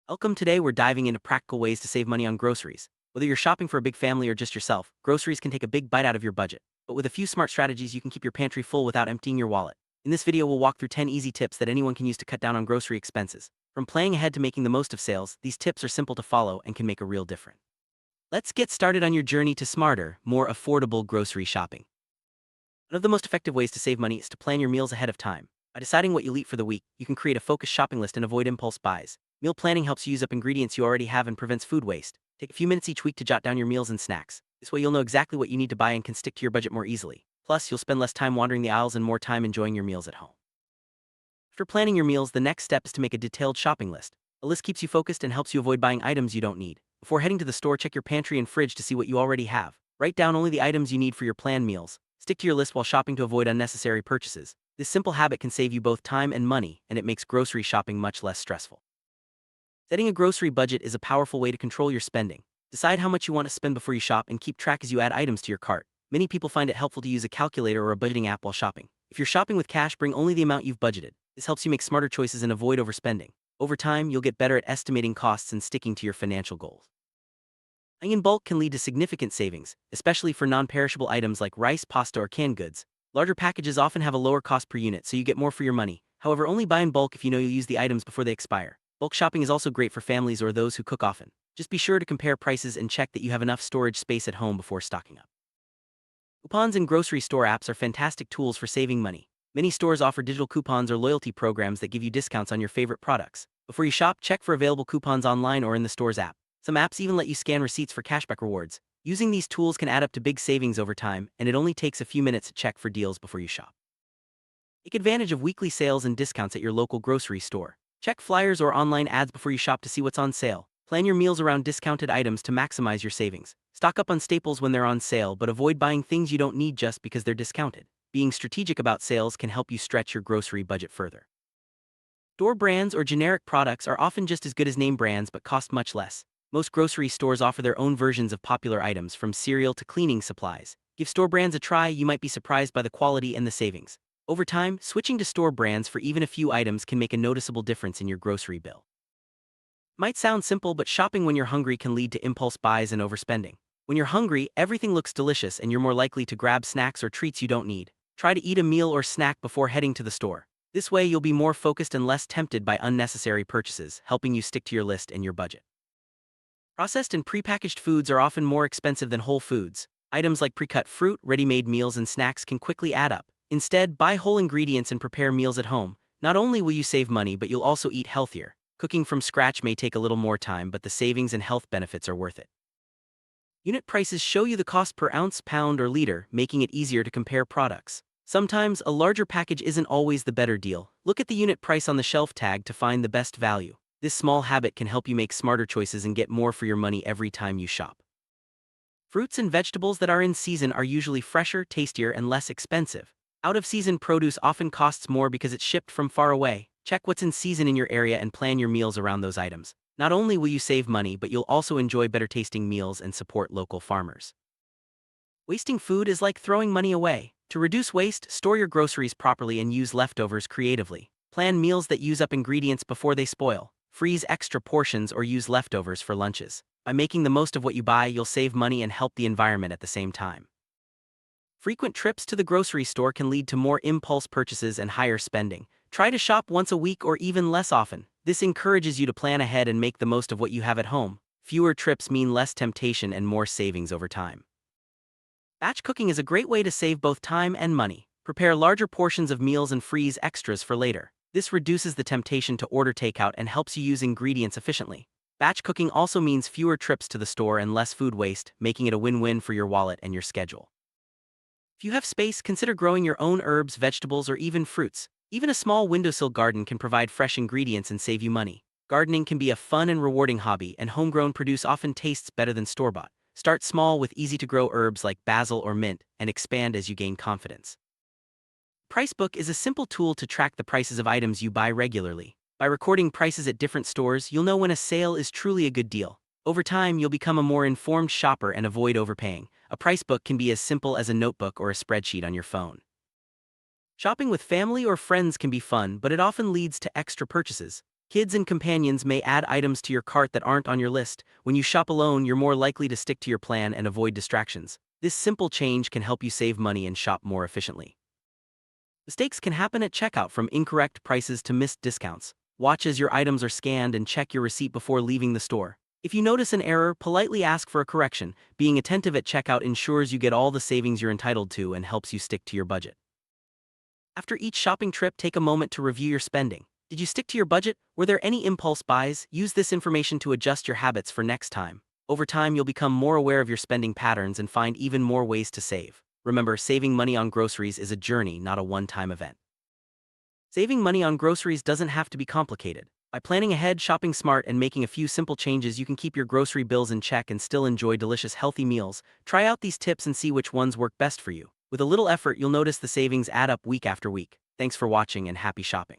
Welcome. Today we're diving into practical ways to save money on groceries. Whether you're shopping for a big family or just yourself, groceries can take a big bite out of your budget. But with a few smart strategies, you can keep your pantry full without emptying your wallet. In this video, we'll walk through 10 easy tips that anyone can use to cut down on grocery expenses. From planning ahead to making the most of sales, these tips are simple to follow and can make a real difference. Let's get started on your journey to smarter, more affordable grocery shopping. One of the most effective ways to save money is to plan your meals ahead of time. By deciding what you'll eat for the week, you can create a focused shopping list and avoid impulse buys. Meal planning helps you use up ingredients you already have and prevents food waste. Take a few minutes each week to jot down your meals and snacks. This way you'll know exactly what you need to buy and can stick to your budget more easily. Plus, you'll spend less time wandering the aisles and more time enjoying your meals at home. After planning your meals, the next step is to make a detailed shopping list. A list keeps you focused and helps you avoid buying items you don't need. Before heading to the store, check your pantry and fridge to see what you already have. Write down only the items you need for your planned meals. Stick to your list while shopping to avoid unnecessary purchases. This simple habit can save you both time and money, and it makes grocery shopping much less stressful. Setting a grocery budget is a powerful way to control your spending. Decide how much you want to spend before you shop and keep track as you add items to your cart. Many people find it helpful to use a calculator or a budgeting app while shopping. If you're shopping with cash, bring only the amount you've budgeted. This helps you make smarter choices and avoid overspending. Over time, you'll get better at estimating costs and sticking to your financial goals. Buying in bulk can lead to significant savings, especially for non-perishable items like rice, pasta, or canned goods. Larger packages often have a lower cost per unit, so you get more for your money. However, only buy in bulk if you know you'll use the items before they expire. Bulk shopping is also great for families or those who cook often. Just be sure to compare prices and check that you have enough storage space at home before stocking up. Coupons and grocery store apps are fantastic tools for saving money. Many stores offer digital coupons or loyalty programs that give you discounts on your favorite products. Before you shop, check for available coupons online or in the store's app. Some apps even let you scan receipts for cashback rewards. Using these tools can add up to big savings over time, and it only takes a few minutes to check for deals before you shop. Take advantage of weekly sales and discounts at your local grocery store. Check flyers or online ads before you shop to see what's on sale. Plan your meals around discounted items to maximize your savings. Stock up on staples when they're on sale, but avoid buying things you don't need just because they're discounted. Being strategic about sales can help you stretch your grocery budget further. Store brands or generic products are often just as good as name brands but cost much less. Most grocery stores offer their own versions of popular items, from cereal to cleaning supplies. Give store brands a try, you might be surprised by the quality and the savings. Over time, switching to store brands for even a few items can make a noticeable difference in your grocery bill. Might sound simple, but shopping when you're hungry can lead to impulse buys and overspending. When you're hungry, everything looks delicious and you're more likely to grab snacks or treats you don't need. Try to eat a meal or snack before heading to the store. This way you'll be more focused and less tempted by unnecessary purchases, helping you stick to your list and your budget. Processed and prepackaged foods are often more expensive than whole foods. Items like pre-cut fruit, ready-made meals, and snacks can quickly add up. Instead, buy whole ingredients and prepare meals at home. Not only will you save money, but you'll also eat healthier. Cooking from scratch may take a little more time, but the savings and health benefits are worth it. Unit prices show you the cost per ounce, pound, or liter, making it easier to compare products. Sometimes, a larger package isn't always the better deal. Look at the unit price on the shelf tag to find the best value. This small habit can help you make smarter choices and get more for your money every time you shop. Fruits and vegetables that are in season are usually fresher, tastier, and less expensive. Out-of-season produce often costs more because it's shipped from far away. Check what's in season in your area and plan your meals around those items. Not only will you save money, but you'll also enjoy better tasting meals and support local farmers. Wasting food is like throwing money away. To reduce waste, store your groceries properly and use leftovers creatively. Plan meals that use up ingredients before they spoil. Freeze extra portions or use leftovers for lunches. By making the most of what you buy, you'll save money and help the environment at the same time. Frequent trips to the grocery store can lead to more impulse purchases and higher spending. Try to shop once a week or even less often. This encourages you to plan ahead and make the most of what you have at home. Fewer trips mean less temptation and more savings over time. Batch cooking is a great way to save both time and money. Prepare larger portions of meals and freeze extras for later. This reduces the temptation to order takeout and helps you use ingredients efficiently. Batch cooking also means fewer trips to the store and less food waste, making it a win-win for your wallet and your schedule. If you have space, consider growing your own herbs, vegetables, or even fruits. Even a small windowsill garden can provide fresh ingredients and save you money. Gardening can be a fun and rewarding hobby, and homegrown produce often tastes better than store-bought. Start small with easy-to-grow herbs like basil or mint, and expand as you gain confidence. Pricebook is a simple tool to track the prices of items you buy regularly. By recording prices at different stores, you'll know when a sale is truly a good deal. Over time, you'll become a more informed shopper and avoid overpaying. A pricebook can be as simple as a notebook or a spreadsheet on your phone. Shopping with family or friends can be fun, but it often leads to extra purchases. Kids and companions may add items to your cart that aren't on your list. When you shop alone, you're more likely to stick to your plan and avoid distractions. This simple change can help you save money and shop more efficiently. Mistakes can happen at checkout, from incorrect prices to missed discounts. Watch as your items are scanned and check your receipt before leaving the store. If you notice an error, politely ask for a correction. Being attentive at checkout ensures you get all the savings you're entitled to and helps you stick to your budget. After each shopping trip, take a moment to review your spending. Did you stick to your budget? Were there any impulse buys? Use this information to adjust your habits for next time. Over time, you'll become more aware of your spending patterns and find even more ways to save. Remember, saving money on groceries is a journey, not a one-time event. Saving money on groceries doesn't have to be complicated. By planning ahead, shopping smart, and making a few simple changes, you can keep your grocery bills in check and still enjoy delicious, healthy meals. Try out these tips and see which ones work best for you. With a little effort, you'll notice the savings add up week after week. Thanks for watching and happy shopping.